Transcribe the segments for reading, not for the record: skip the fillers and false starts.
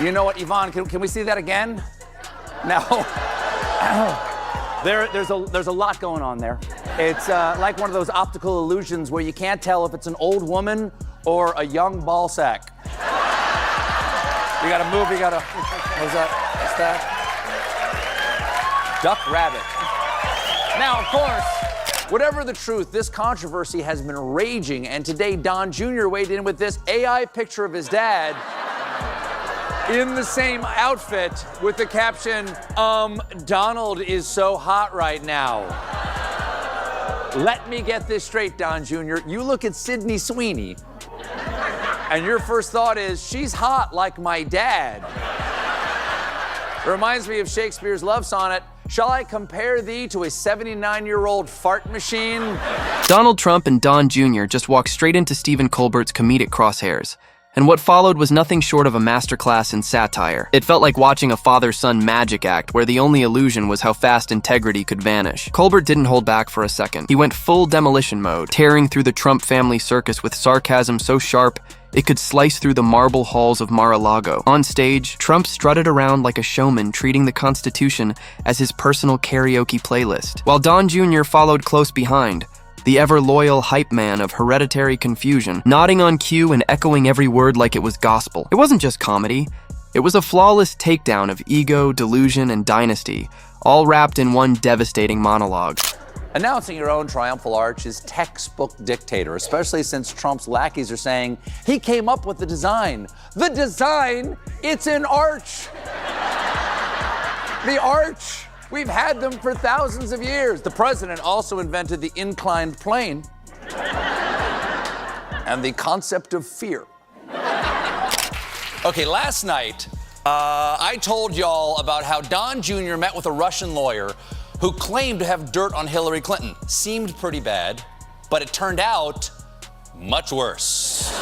You know what, Yvonne, can we see that again? Now, there's a lot going on there. It's like one of those optical illusions where you can't tell if it's an old woman or a young ball sack. You gotta move, what was that? What's that? Duck rabbit. Now, of course, whatever the truth, this controversy has been raging, and today Don Jr. weighed in with this AI picture of his dad in the same outfit with the caption, Donald is so hot right now. Let me get this straight, Don Jr. You look at Sydney Sweeney, and your first thought is, she's hot like my dad. It reminds me of Shakespeare's love sonnet, shall I compare thee to a 79-year-old fart machine? Donald Trump and Don Jr. just walked straight into Stephen Colbert's comedic crosshairs, and what followed was nothing short of a masterclass in satire. It felt like watching a father-son magic act where the only illusion was how fast integrity could vanish. Colbert didn't hold back for a second. He went full demolition mode, tearing through the Trump family circus with sarcasm so sharp it could slice through the marble halls of Mar-a-Lago. On stage, Trump strutted around like a showman, treating the Constitution as his personal karaoke playlist, while Don Jr. followed close behind, the ever-loyal hype man of hereditary confusion, nodding on cue and echoing every word like it was gospel. It wasn't just comedy. It was a flawless takedown of ego, delusion, and dynasty, all wrapped in one devastating monologue. Announcing your own triumphal arch is textbook dictator, especially since Trump's lackeys are saying he came up with the design. The design? It's an arch. The arch. We've had them for thousands of years. The president also invented the inclined plane and the concept of fear. Okay, last night, I told y'all about how Don Jr. met with a Russian lawyer who claimed to have dirt on Hillary Clinton. Seemed pretty bad, but it turned out much worse.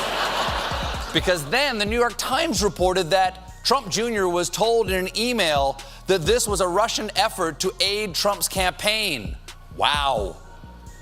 Because then the New York Times reported that Trump Jr. was told in an email that this was a Russian effort to aid Trump's campaign. Wow.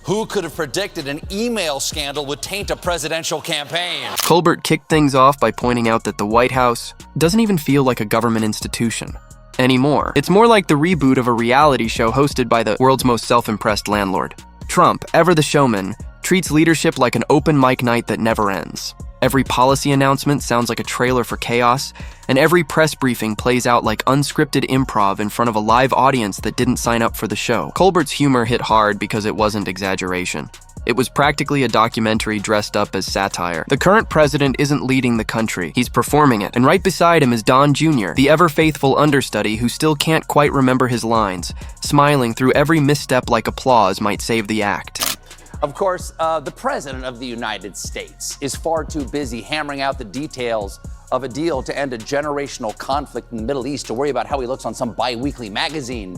Who could have predicted an email scandal would taint a presidential campaign? Colbert kicked things off by pointing out that the White House doesn't even feel like a government institution anymore. It's more like the reboot of a reality show hosted by the world's most self-impressed landlord. Trump, ever the showman, treats leadership like an open mic night that never ends. Every policy announcement sounds like a trailer for chaos, and every press briefing plays out like unscripted improv in front of a live audience that didn't sign up for the show. Colbert's humor hit hard because it wasn't exaggeration. It was practically a documentary dressed up as satire. The current president isn't leading the country, he's performing it. And right beside him is Don Jr., the ever-faithful understudy who still can't quite remember his lines, smiling through every misstep like applause might save the act. Of course, the President of the United States is far too busy hammering out the details of a deal to end a generational conflict in the Middle East to worry about how he looks on some bi-weekly magazine.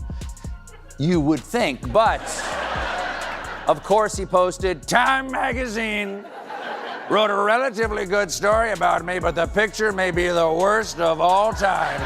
You would think, but of course he posted, Time magazine wrote a relatively good story about me, but the picture may be the worst of all time.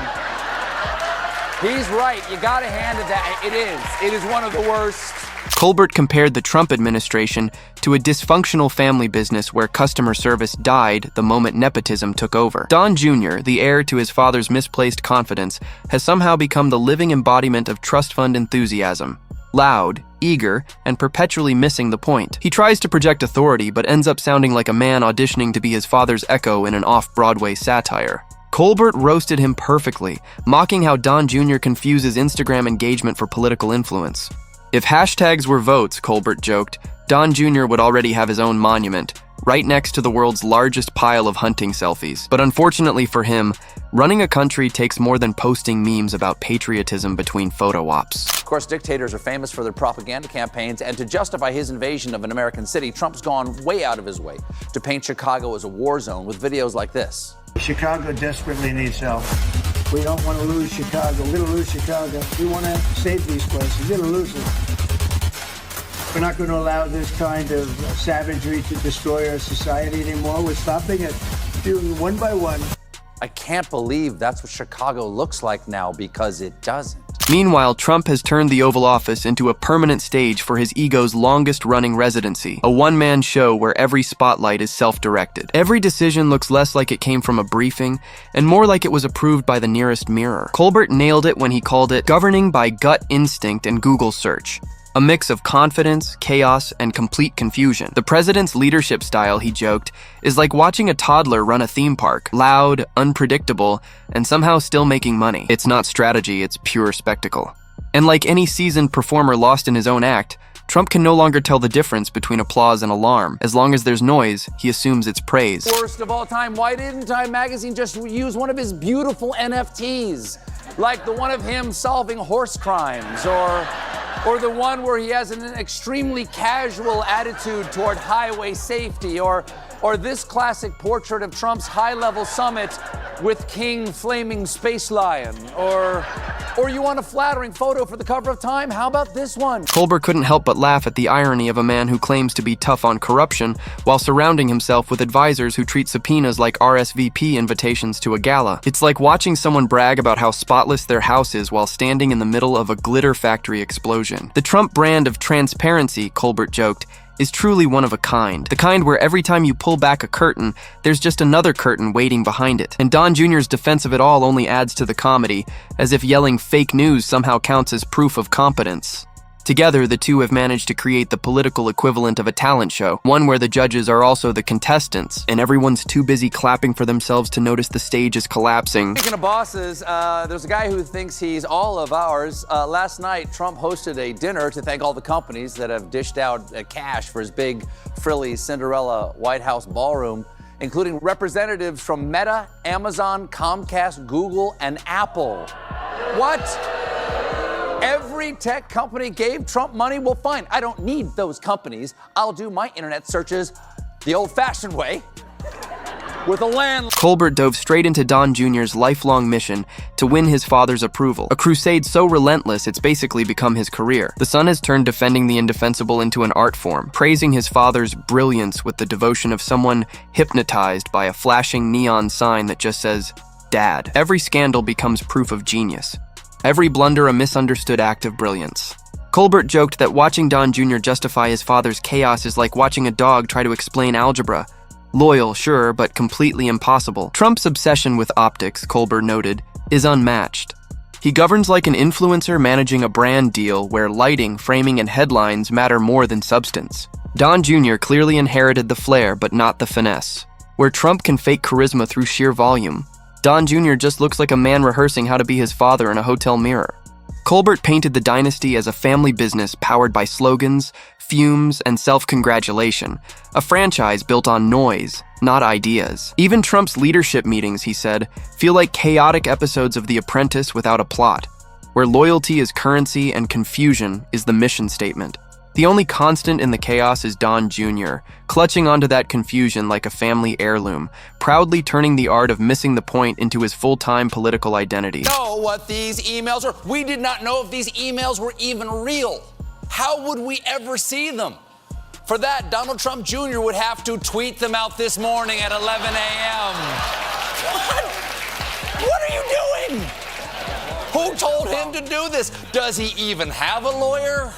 He's right, you gotta hand it that. It is one of the worst. Colbert compared the Trump administration to a dysfunctional family business where customer service died the moment nepotism took over. Don Jr., the heir to his father's misplaced confidence, has somehow become the living embodiment of trust fund enthusiasm. Loud, eager, and perpetually missing the point. He tries to project authority but ends up sounding like a man auditioning to be his father's echo in an off-Broadway satire. Colbert roasted him perfectly, mocking how Don Jr. confuses Instagram engagement for political influence. If hashtags were votes, Colbert joked, Don Jr. would already have his own monument, right next to the world's largest pile of hunting selfies. But unfortunately for him, running a country takes more than posting memes about patriotism between photo ops. Of course, dictators are famous for their propaganda campaigns, and to justify his invasion of an American city, Trump's gone way out of his way to paint Chicago as a war zone with videos like this. Chicago desperately needs help. We don't want to lose Chicago. We're going to lose Chicago. We want to save these places. We're going to lose it. We're not going to allow this kind of savagery to destroy our society anymore. We're stopping it, doing one by one. I can't believe that's what Chicago looks like now, because it doesn't. Meanwhile, Trump has turned the Oval Office into a permanent stage for his ego's longest-running residency, a one-man show where every spotlight is self-directed. Every decision looks less like it came from a briefing and more like it was approved by the nearest mirror. Colbert nailed it when he called it governing by gut instinct and Google search. A mix of confidence, chaos, and complete confusion. The president's leadership style, he joked, is like watching a toddler run a theme park. Loud, unpredictable, and somehow still making money. It's not strategy, it's pure spectacle. And like any seasoned performer lost in his own act, Trump can no longer tell the difference between applause and alarm. As long as there's noise, he assumes it's praise. Worst of all time, why didn't Time Magazine just use one of his beautiful NFTs? Like the one of him solving horse crimes, or the one where he has an extremely casual attitude toward highway safety, or this classic portrait of Trump's high-level summit with King Flaming Space Lion, or you want a flattering photo for the cover of Time? How about this one? Colbert couldn't help but laugh at the irony of a man who claims to be tough on corruption while surrounding himself with advisors who treat subpoenas like RSVP invitations to a gala. It's like watching someone brag about how spotless their house is while standing in the middle of a glitter factory explosion. The Trump brand of transparency, Colbert joked, is truly one of a kind. The kind where every time you pull back a curtain, there's just another curtain waiting behind it. And Don Jr.'s defense of it all only adds to the comedy, as if yelling fake news somehow counts as proof of competence. Together, the two have managed to create the political equivalent of a talent show, one where the judges are also the contestants, and everyone's too busy clapping for themselves to notice the stage is collapsing. Speaking of bosses, there's a guy who thinks he's all of ours. Last night, Trump hosted a dinner to thank all the companies that have dished out cash for his big, frilly Cinderella White House ballroom, including representatives from Meta, Amazon, Comcast, Google, and Apple. What? Every tech company gave Trump money? Well, fine. I don't need those companies. I'll do my internet searches the old-fashioned way with a land. Colbert dove straight into Don Jr.'s lifelong mission to win his father's approval, a crusade so relentless it's basically become his career. The son has turned defending the indefensible into an art form, praising his father's brilliance with the devotion of someone hypnotized by a flashing neon sign that just says, Dad. Every scandal becomes proof of genius. Every blunder a misunderstood act of brilliance. Colbert joked that watching Don Jr. justify his father's chaos is like watching a dog try to explain algebra. Loyal, sure, but completely impossible. Trump's obsession with optics, Colbert noted, is unmatched. He governs like an influencer managing a brand deal where lighting, framing, and headlines matter more than substance. Don Jr. clearly inherited the flair, but not the finesse. Where Trump can fake charisma through sheer volume, Don Jr. just looks like a man rehearsing how to be his father in a hotel mirror. Colbert painted the dynasty as a family business powered by slogans, fumes, and self-congratulation, a franchise built on noise, not ideas. Even Trump's leadership meetings, he said, feel like chaotic episodes of The Apprentice without a plot, where loyalty is currency and confusion is the mission statement. The only constant in the chaos is Don Jr., clutching onto that confusion like a family heirloom, proudly turning the art of missing the point into his full-time political identity. Know what these emails are? We did not know if these emails were even real. How would we ever see them? For that, Donald Trump Jr. would have to tweet them out this morning at 11 a.m. What are you doing? Who told him to do this? Does he even have a lawyer?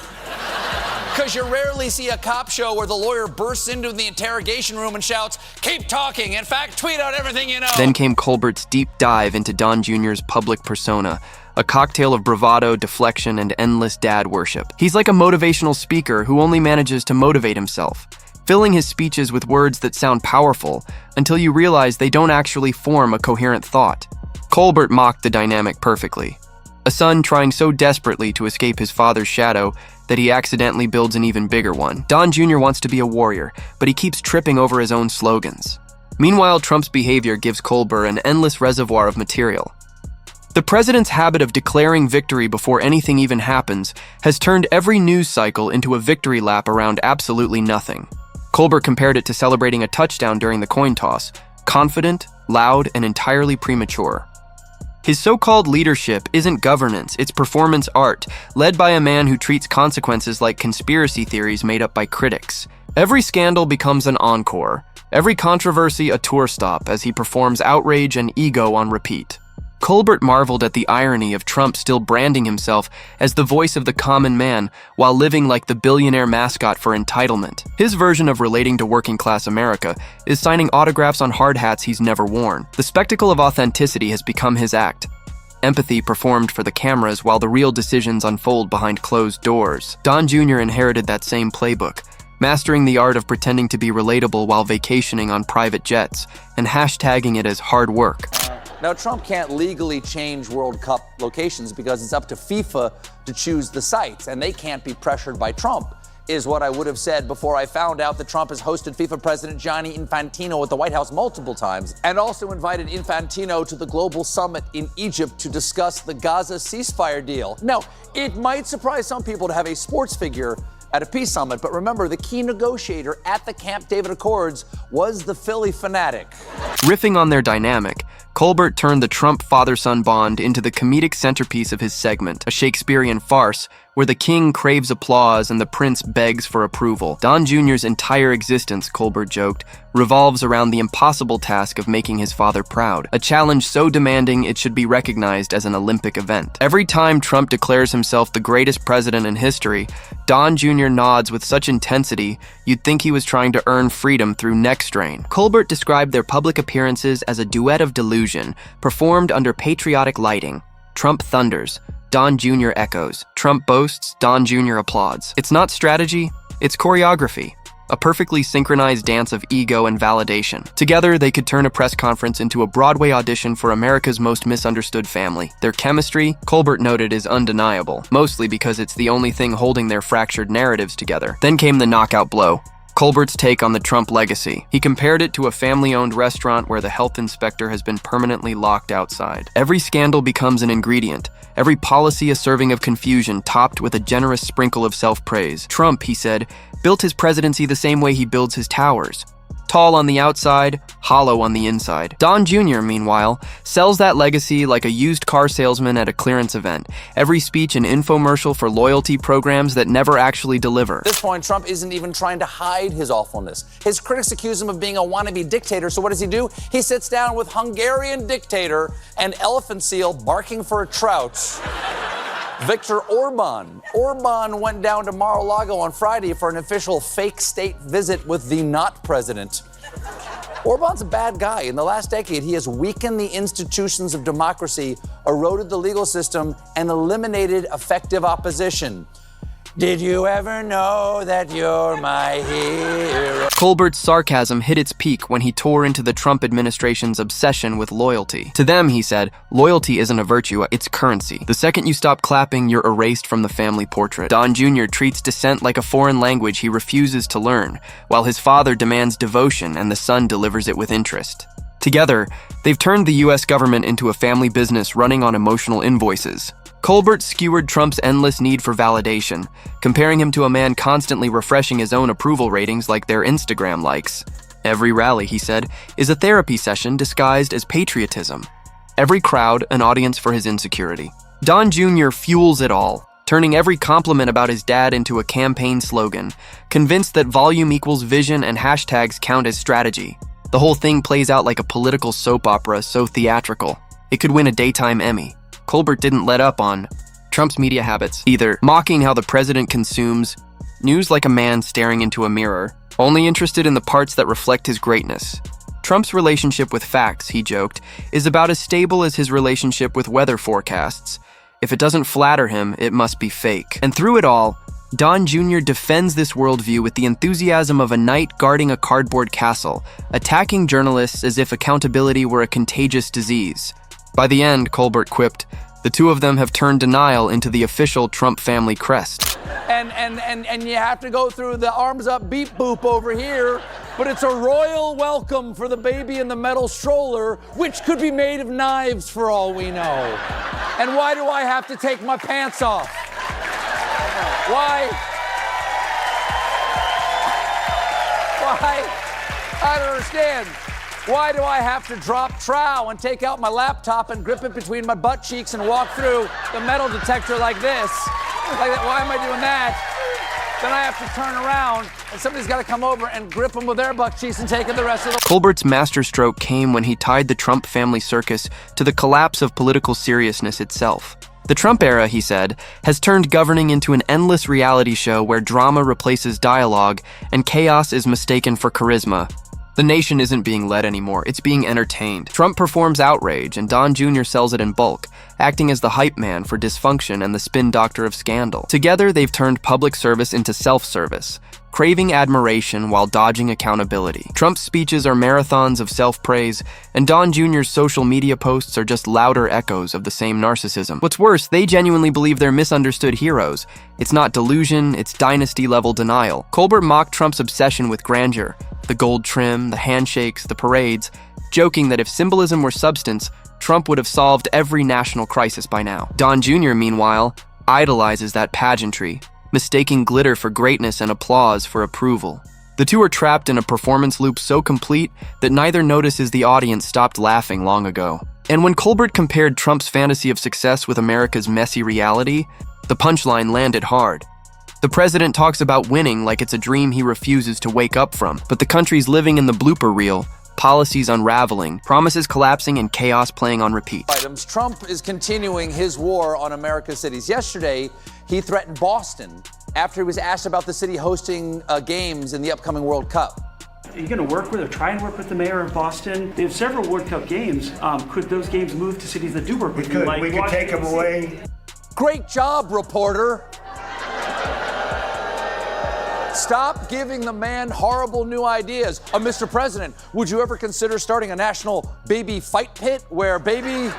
Because you rarely see a cop show where the lawyer bursts into the interrogation room and shouts, "Keep talking. In fact, tweet out everything you know." Then came Colbert's deep dive into Don Jr.'s public persona, a cocktail of bravado, deflection, and endless dad worship. He's like a motivational speaker who only manages to motivate himself, filling his speeches with words that sound powerful until you realize they don't actually form a coherent thought. Colbert mocked the dynamic perfectly. A son trying so desperately to escape his father's shadow that he accidentally builds an even bigger one. Don Jr. wants to be a warrior, but he keeps tripping over his own slogans. Meanwhile, Trump's behavior gives Colbert an endless reservoir of material. The president's habit of declaring victory before anything even happens has turned every news cycle into a victory lap around absolutely nothing. Colbert compared it to celebrating a touchdown during the coin toss, confident, loud, and entirely premature. His so-called leadership isn't governance, it's performance art, led by a man who treats consequences like conspiracy theories made up by critics. Every scandal becomes an encore, every controversy a tour stop as he performs outrage and ego on repeat. Colbert marveled at the irony of Trump still branding himself as the voice of the common man while living like the billionaire mascot for entitlement. His version of relating to working-class America is signing autographs on hard hats he's never worn. The spectacle of authenticity has become his act. Empathy performed for the cameras while the real decisions unfold behind closed doors. Don Jr. inherited that same playbook, mastering the art of pretending to be relatable while vacationing on private jets and hashtagging it as hard work. Now, Trump can't legally change World Cup locations because it's up to FIFA to choose the sites, and they can't be pressured by Trump, is what I would have said before I found out that Trump has hosted FIFA President Gianni Infantino at the White House multiple times, and also invited Infantino to the global summit in Egypt to discuss the Gaza ceasefire deal. Now, it might surprise some people to have a sports figure at a peace summit, but remember, the key negotiator at the Camp David Accords was the Philly fanatic. Riffing on their dynamic, Colbert turned the Trump father-son bond into the comedic centerpiece of his segment, a Shakespearean farce where the king craves applause and the prince begs for approval. Don Jr.'s entire existence, Colbert joked, revolves around the impossible task of making his father proud, a challenge so demanding it should be recognized as an Olympic event. Every time Trump declares himself the greatest president in history, Don Jr. nods with such intensity you'd think he was trying to earn freedom through neck strain. Colbert described their public appearances as a duet of delusion, performed under patriotic lighting. Trump thunders, Don Jr. echoes. Trump boasts, Don Jr. applauds. It's not strategy, it's choreography. A perfectly synchronized dance of ego and validation. Together, they could turn a press conference into a Broadway audition for America's most misunderstood family. Their chemistry, Colbert noted, is undeniable, mostly because it's the only thing holding their fractured narratives together. Then came the knockout blow. Colbert's take on the Trump legacy. He compared it to a family-owned restaurant where the health inspector has been permanently locked outside. Every scandal becomes an ingredient, every policy a serving of confusion topped with a generous sprinkle of self-praise. Trump, he said, built his presidency the same way he builds his towers. Tall on the outside, hollow on the inside. Don Jr., meanwhile, sells that legacy like a used car salesman at a clearance event. Every speech an infomercial for loyalty programs that never actually deliver. At this point, Trump isn't even trying to hide his awfulness. His critics accuse him of being a wannabe dictator, so what does he do? He sits down with Hungarian dictator and elephant seal barking for a trout, Viktor Orban. Orban went down to Mar-a-Lago on Friday for an official fake state visit with the not president. Orban's a bad guy. In the last decade, he has weakened the institutions of democracy, eroded the legal system, and eliminated effective opposition. Did you ever know that you're my hero? Colbert's sarcasm hit its peak when he tore into the Trump administration's obsession with loyalty. To them, he said, loyalty isn't a virtue, it's currency. The second you stop clapping, you're erased from the family portrait. Don Jr. treats dissent like a foreign language he refuses to learn, while his father demands devotion and the son delivers it with interest. Together, they've turned the U.S. government into a family business running on emotional invoices. Colbert skewered Trump's endless need for validation, comparing him to a man constantly refreshing his own approval ratings like their Instagram likes. Every rally, he said, is a therapy session disguised as patriotism. Every crowd, an audience for his insecurity. Don Jr. fuels it all, turning every compliment about his dad into a campaign slogan, convinced that volume equals vision and hashtags count as strategy. The whole thing plays out like a political soap opera so theatrical, it could win a daytime Emmy. Colbert didn't let up on Trump's media habits either, mocking how the president consumes news like a man staring into a mirror, only interested in the parts that reflect his greatness. Trump's relationship with facts, he joked, is about as stable as his relationship with weather forecasts. If it doesn't flatter him, it must be fake. And through it all, Don Jr. defends this worldview with the enthusiasm of a knight guarding a cardboard castle, attacking journalists as if accountability were a contagious disease. By the end, Colbert quipped, the two of them have turned denial into the official Trump family crest. And you have to go through the arms up beep boop over here, but it's a royal welcome for the baby in the metal stroller, which could be made of knives for all we know. And why do I have to take my pants off? Why? I don't understand. Why do I have to drop trow and take out my laptop and grip it between my butt cheeks and walk through the metal detector like this? Like that? Why am I doing that? Then I have to turn around And somebody's got to come over and grip him with their buck cheeks and take it the rest of the... Colbert's masterstroke came when he tied the Trump family circus to the collapse of political seriousness itself. The Trump era, he said, has turned governing into an endless reality show where drama replaces dialogue and chaos is mistaken for charisma. The nation isn't being led anymore, it's being entertained. Trump performs outrage, and Don Jr. sells it in bulk, acting as the hype man for dysfunction and the spin doctor of scandal. Together, they've turned public service into self-service, craving admiration while dodging accountability. Trump's speeches are marathons of self-praise, and Don Jr.'s social media posts are just louder echoes of the same narcissism. What's worse, they genuinely believe they're misunderstood heroes. It's not delusion, it's dynasty-level denial. Colbert mocked Trump's obsession with grandeur, the gold trim, the handshakes, the parades, joking that if symbolism were substance, Trump would have solved every national crisis by now. Don Jr., meanwhile, idolizes that pageantry, mistaking glitter for greatness and applause for approval. The two are trapped in a performance loop so complete that neither notices the audience stopped laughing long ago. And when Colbert compared Trump's fantasy of success with America's messy reality, the punchline landed hard. The president talks about winning like it's a dream he refuses to wake up from, but the country's living in the blooper reel, policies unraveling, promises collapsing, and chaos playing on repeat. Trump is continuing his war on America's cities. Yesterday, he threatened Boston after he was asked about the city hosting games in the upcoming World Cup. Are you going to work with or try and work with the mayor of Boston? They have several World Cup games. Could those games move to cities that do work with you? We could take them away. Great job, reporter. Stop giving the man horrible new ideas. Mr. President, would you ever consider starting a national baby fight pit where babies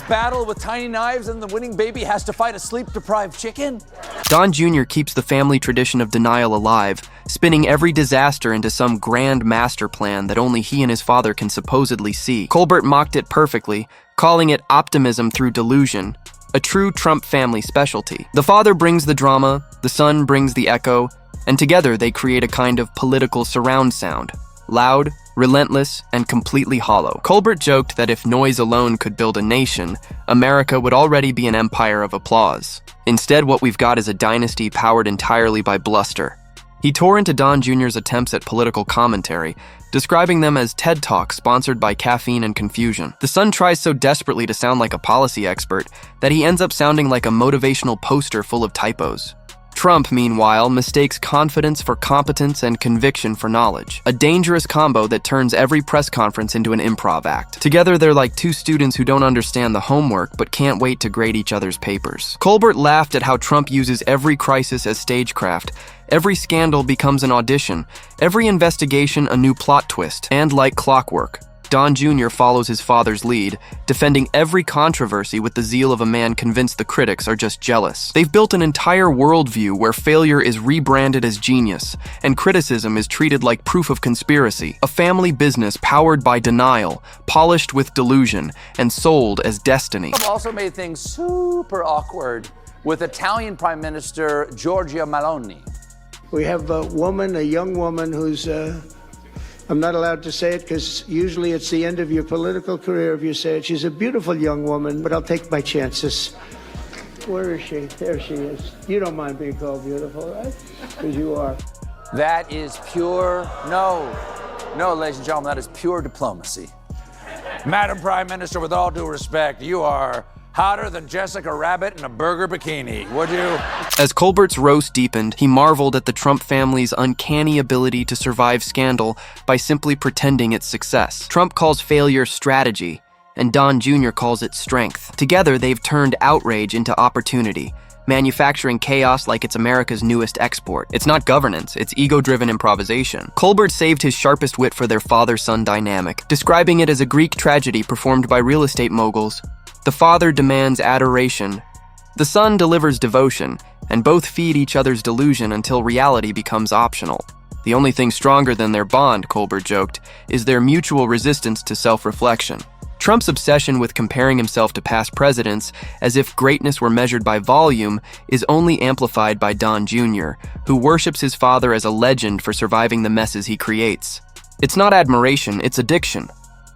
battle with tiny knives and the winning baby has to fight a sleep-deprived chicken? Don Jr. keeps the family tradition of denial alive, spinning every disaster into some grand master plan that only he and his father can supposedly see. Colbert mocked it perfectly, calling it optimism through delusion, a true Trump family specialty. The father brings the drama, the son brings the echo, and together they create a kind of political surround sound. Loud, relentless, and completely hollow. Colbert joked that if noise alone could build a nation, America would already be an empire of applause. Instead, what we've got is a dynasty powered entirely by bluster. He tore into Don Jr.'s attempts at political commentary, describing them as TED Talks sponsored by caffeine and confusion. The son tries so desperately to sound like a policy expert that he ends up sounding like a motivational poster full of typos. Trump, meanwhile, mistakes confidence for competence and conviction for knowledge, a dangerous combo that turns every press conference into an improv act. Together, they're like two students who don't understand the homework but can't wait to grade each other's papers. Colbert laughed at how Trump uses every crisis as stagecraft. Every scandal becomes an audition, every investigation a new plot twist, and like clockwork, Don Jr. follows his father's lead, defending every controversy with the zeal of a man convinced the critics are just jealous. They've built an entire worldview where failure is rebranded as genius, and criticism is treated like proof of conspiracy. A family business powered by denial, polished with delusion, and sold as destiny. Trump also made things super awkward with Italian Prime Minister Giorgia Meloni. We have a young woman who's... I'm not allowed to say it because usually it's the end of your political career if you say it. She's a beautiful young woman, but I'll take my chances. Where is she? There she is. You don't mind being called beautiful, right? Because you are. That is pure, no, ladies and gentlemen, that is pure diplomacy. Madam Prime Minister, with all due respect, you are hotter than Jessica Rabbit in a burger bikini, would you? As Colbert's roast deepened, he marveled at the Trump family's uncanny ability to survive scandal by simply pretending its success. Trump calls failure strategy, and Don Jr. calls it strength. Together, they've turned outrage into opportunity, manufacturing chaos like it's America's newest export. It's not governance, it's ego-driven improvisation. Colbert saved his sharpest wit for their father-son dynamic, describing it as a Greek tragedy performed by real estate moguls. The father demands adoration, the son delivers devotion, and both feed each other's delusion until reality becomes optional. The only thing stronger than their bond, Colbert joked, is their mutual resistance to self-reflection. Trump's obsession with comparing himself to past presidents, as if greatness were measured by volume, is only amplified by Don Jr., who worships his father as a legend for surviving the messes he creates. It's not admiration, it's addiction.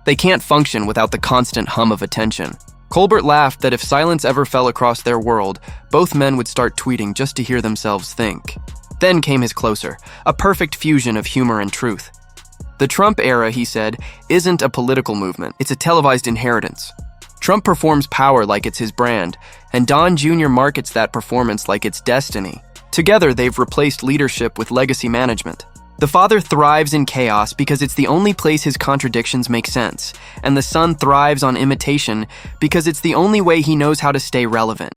They can't function without the constant hum of attention. Colbert laughed that if silence ever fell across their world, both men would start tweeting just to hear themselves think. Then came his closer, a perfect fusion of humor and truth. The Trump era, he said, isn't a political movement, it's a televised inheritance. Trump performs power like it's his brand, and Don Jr. markets that performance like it's destiny. Together, they've replaced leadership with legacy management. The father thrives in chaos because it's the only place his contradictions make sense, and the son thrives on imitation because it's the only way he knows how to stay relevant.